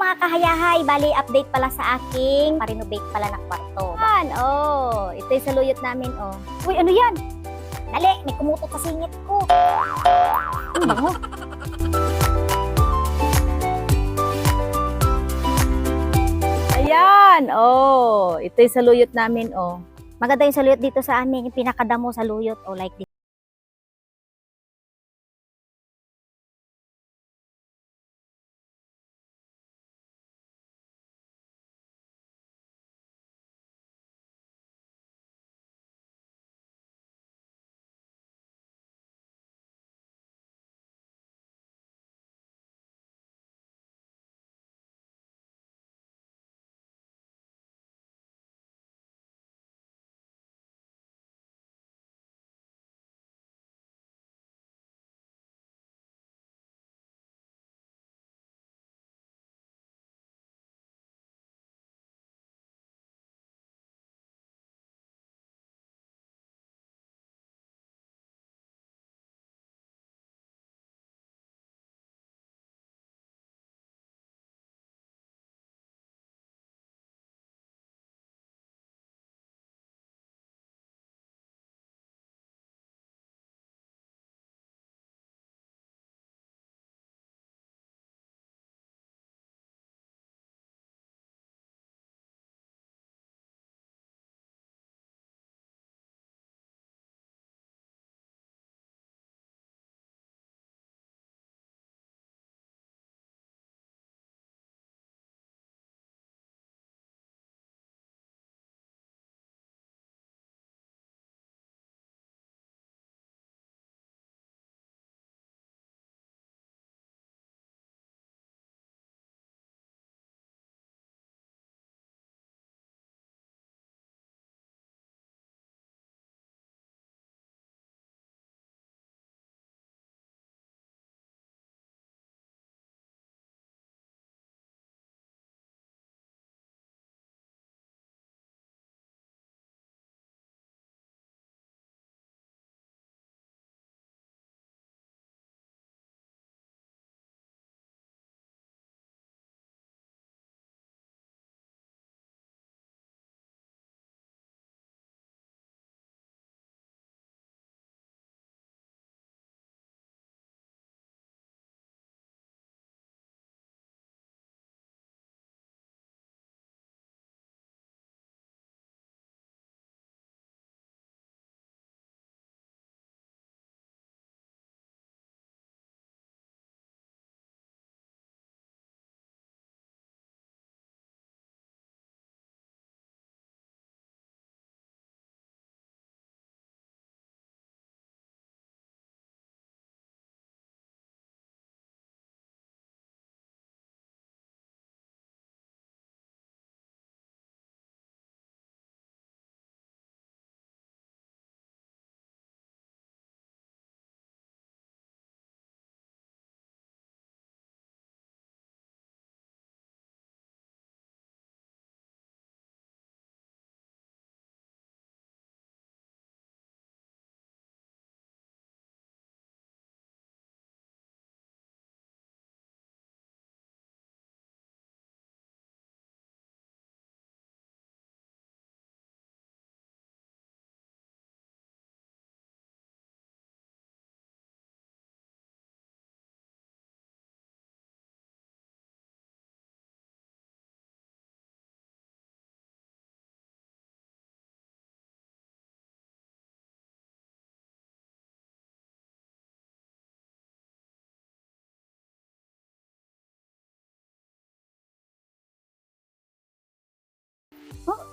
mga kahayahay, bali update pala sa aking pa-renovate pala ng kwarto. Yan, ito yung saluyot namin, Uy, ano yan? Dali, may kumutot sa singit ko. Ang bango. Ayan, ito yung saluyot namin, Maganda yung saluyot dito sa amin, yung pinakadamo saluyot, like this.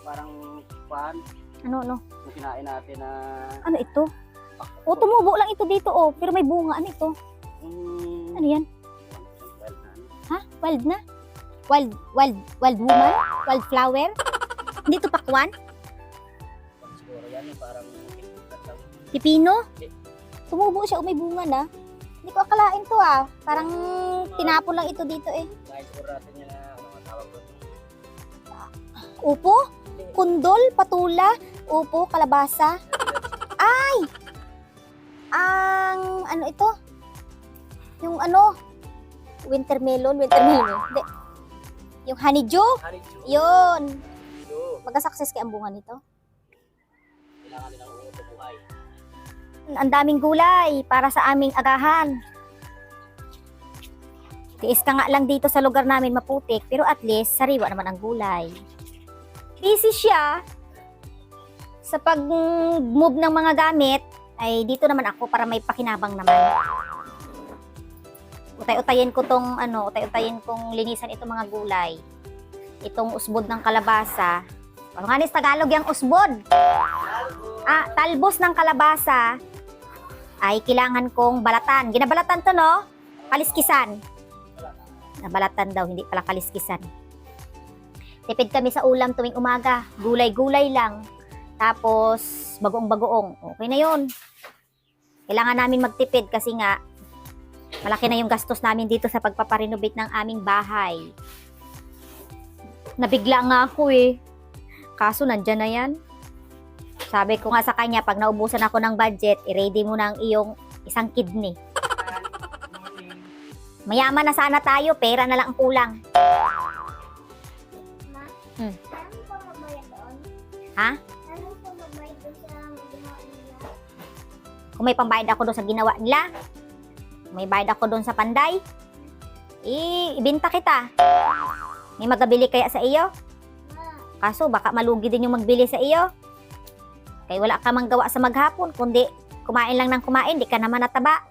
Parang pan, Ano? yung kinain natin na Ano ito? Tumubo lang ito dito, pero may bunga. Ano ito? Ano yan? well na ano. Ha? Wild na? Wild woman? Wild flower? Hindi ito pakwan? Siguro yan yung parang Pipino? Tumubo siya, may bunga na. Hindi ko akalain to Parang tinapon lang ito dito kahit siguro natin yan na ano nga tawag doon. Upo? Kundol? Patula? Upo? Kalabasa? Ay! Ang ano ito? Yung ano? Winter melon? Hindi. Yung honeydew? Honeydew. Yun. Yun. Magka-success kaya ang bunga nito. Kailangan nilang umuto buhay. Ang daming gulay para sa aming agahan. Tiis ka nga lang dito sa lugar namin maputik, pero at least sariwa naman ang gulay. Busy siya sa pag-move ng mga gamit, ay dito naman ako para may pakinabang naman. Utay-utayin ko tong utay-utayin kong linisan itong mga gulay. Itong usbod ng kalabasa. Ano nga nis Tagalog yung usbod? Talbos ng kalabasa ay kailangan kong balatan. Ginabalatan to, no? Kaliskisan. Nabalatan daw, hindi pala kaliskisan. Tipid kami sa ulam tuwing umaga. Gulay-gulay lang. Tapos, bagoong-bagoong. Okay na yun. Kailangan namin magtipid kasi nga, malaki na yung gastos namin dito sa pagpaparenovate ng aming bahay. Nabigla nga ako eh. Kaso nandyan na yan. Sabi ko nga sa kanya, pag naubusan ako ng budget, i-ready mo na ang iyong isang kidney. Mayaman na sana tayo, pera na lang ang kulang. Ano po mabayad doon? Ha? Ano po mabayad doon sa ginawa nila? Kung may pambayad ako doon sa ginawa nila, kung may bayad ako doon sa panday, ibenta kita. May magabili kaya sa iyo? Kaso baka malugi din yung magbili sa iyo. Kaya wala ka mang gawa sa maghapon, kundi kumain lang ng kumain, di ka naman nataba.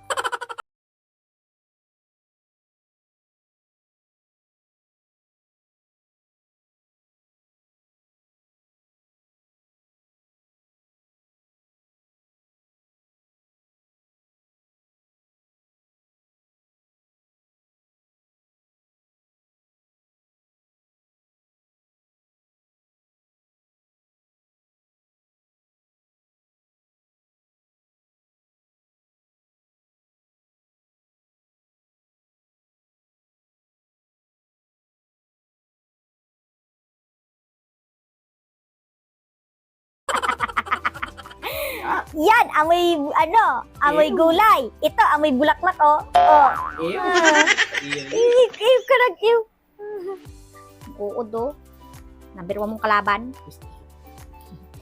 Yan, amoy gulay. Ito, amoy bulaklak, oh. Oh. Ew. Ew ka lang, ew. Oo, do. Number 1 mong kalaban.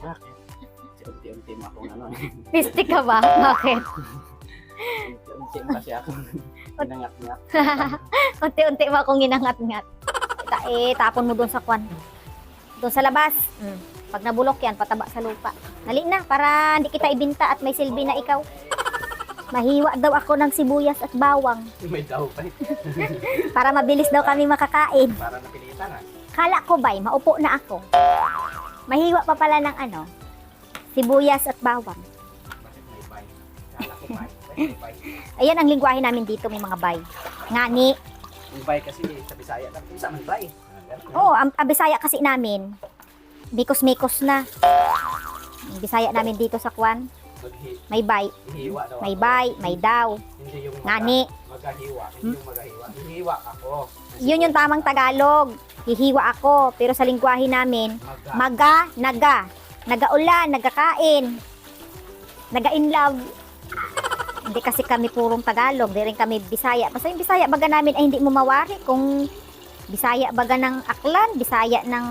Bakit? Unti-unti mo akong Piste ka ba? Bakit? Unti-unti mo kasi ako. Pinangat-ngat. Unti-unti mo akong ginangat-ngat. Tapon mo doon sa kwan. Doon sa labas. Pag nabulok yan, pataba sa lupa. Dali na, para hindi kita ibinta at may silbi na ikaw. Mahiwa daw ako ng sibuyas at bawang. May daw pa eh. Para mabilis daw kami makakain. Para napilitan ah. Kala ko ba'y, maupo na ako. Mahiwa pa pala ng sibuyas at bawang. Bakit may bay? Kala ko bay. May bay. Ayan ang lingwahe namin dito, may mga bay. Ngani. Yung bay kasi sa Bisaya lang. Isa man bay. Oo, ang Bisaya kasi namin, mikos-mikos na. Ang Bisaya namin dito sa kwan, may bay. Hihiwa daw May ako. bay, may daw. Hindi yung Ngani. magahiwa. Hindi yung magahiwa. Hihiwa ako. Yun yung tamang Tagalog. Hihiwa ako. Pero sa lingwahe namin, naga. Nagaulan, nagkakain. Naga-inlove. Hindi kasi kami purong Tagalog. Di rin kami Bisaya. Basta yung Bisaya baga namin ay hindi mo mawari kung Bisaya baga ng Aklan, Bisaya ng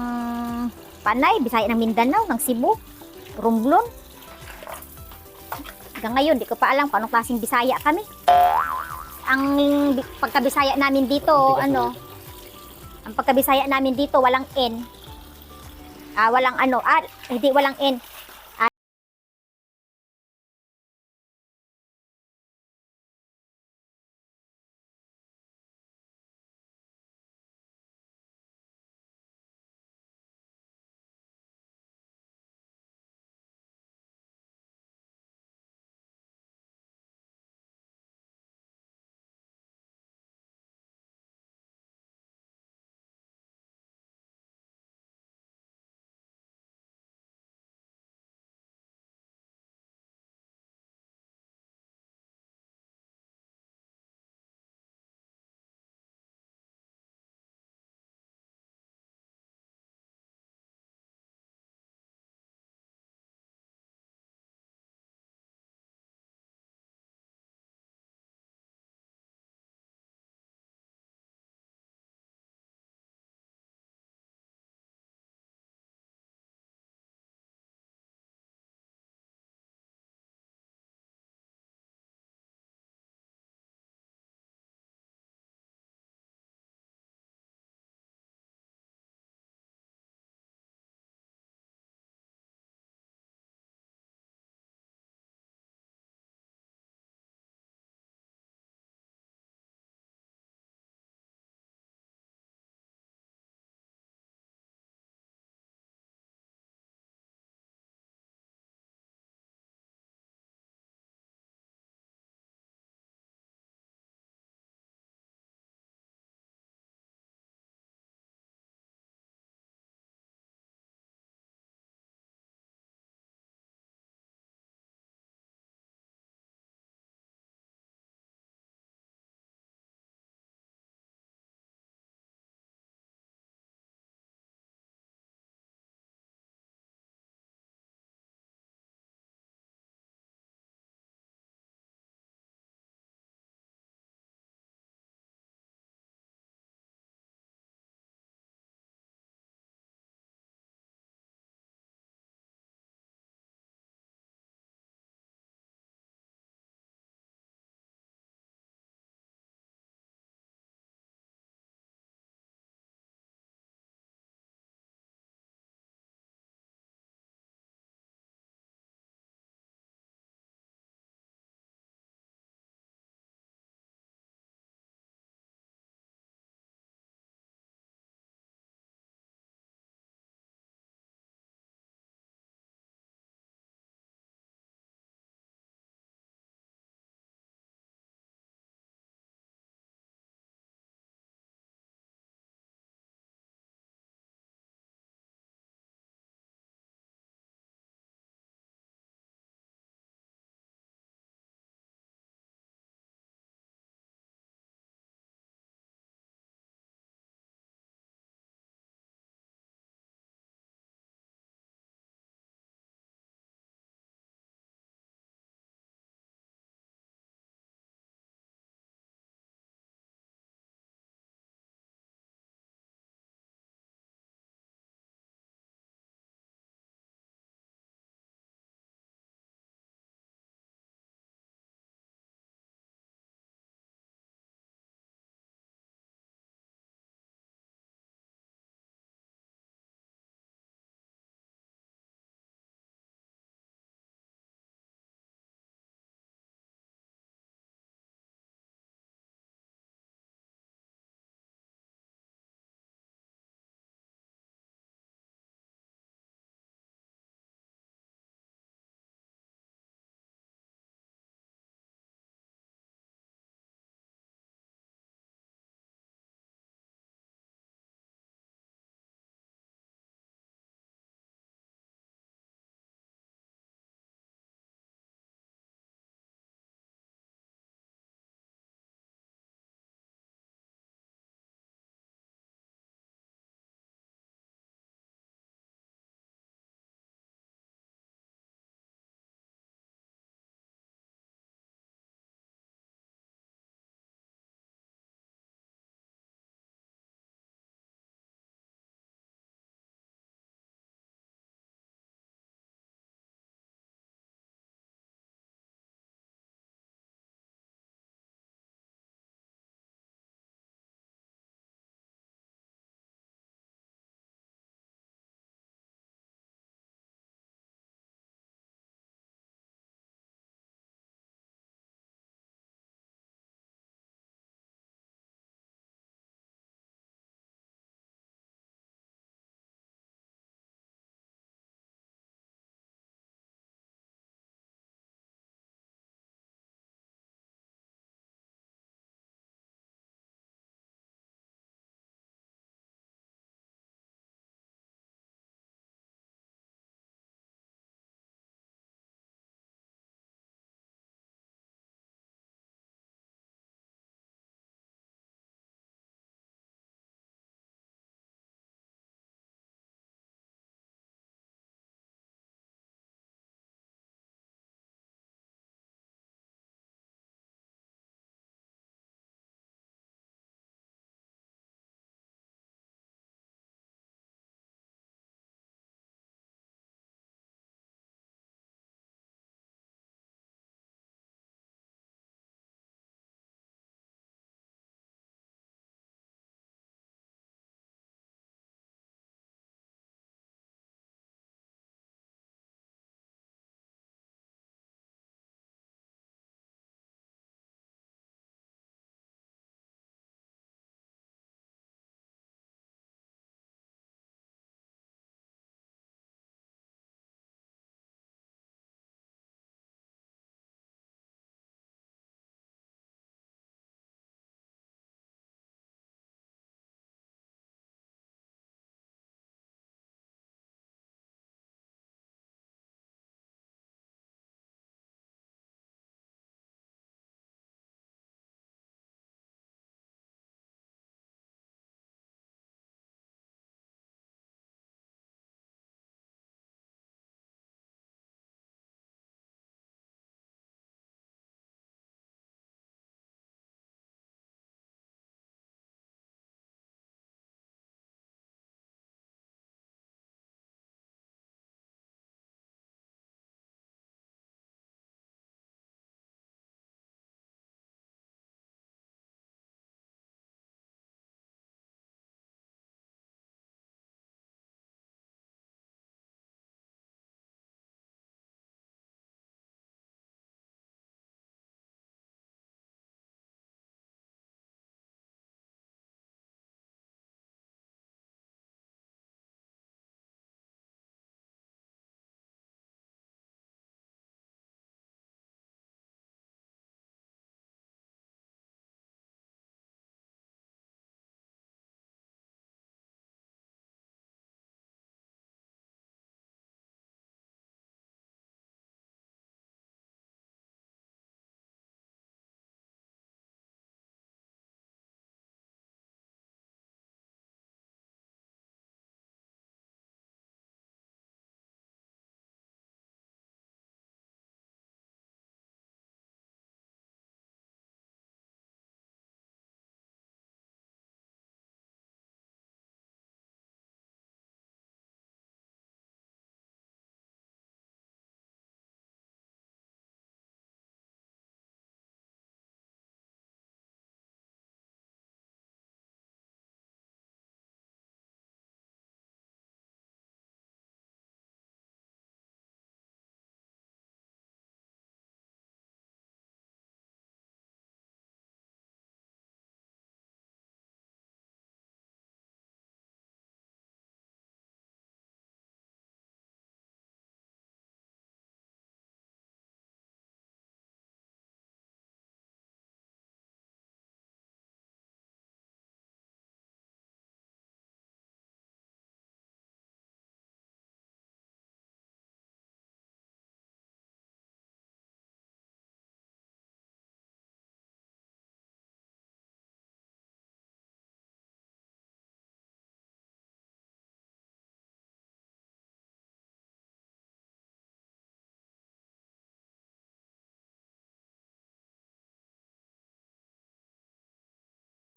Panay, Bisaya ng Mindanao, ng Cebu, Romblon. Hanggang ngayon, di ko pa alam kung anong klaseng Bisaya kami. Ang pagka-Bisaya namin dito, ang pagka-Bisaya namin dito, walang N. Walang N.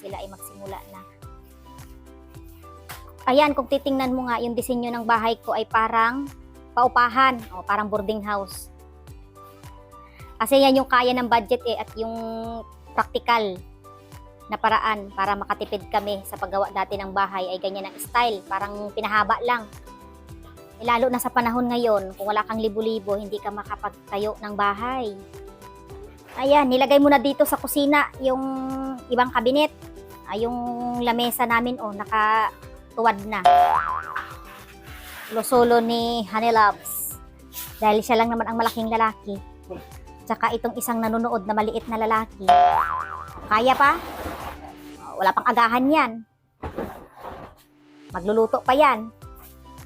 sila ay magsimula na. Ayan, kung titingnan mo nga, yung disenyo ng bahay ko ay parang paupahan, o parang boarding house. Kasi yan yung kaya ng budget at yung practical na paraan para makatipid kami sa paggawa dati ng bahay ay ganyan ang style, parang pinahaba lang. Lalo na sa panahon ngayon, kung wala kang libo-libo, hindi ka makapagtayo ng bahay. Ayan, nilagay mo na dito sa kusina yung ibang kabinet. Yung lamesa namin, nakatuwad na. Solo ni Honey Loves. Dahil siya lang naman ang malaking lalaki. Tsaka itong isang nanonood na maliit na lalaki. Kaya pa? Wala pang agahan yan. Magluluto pa yan.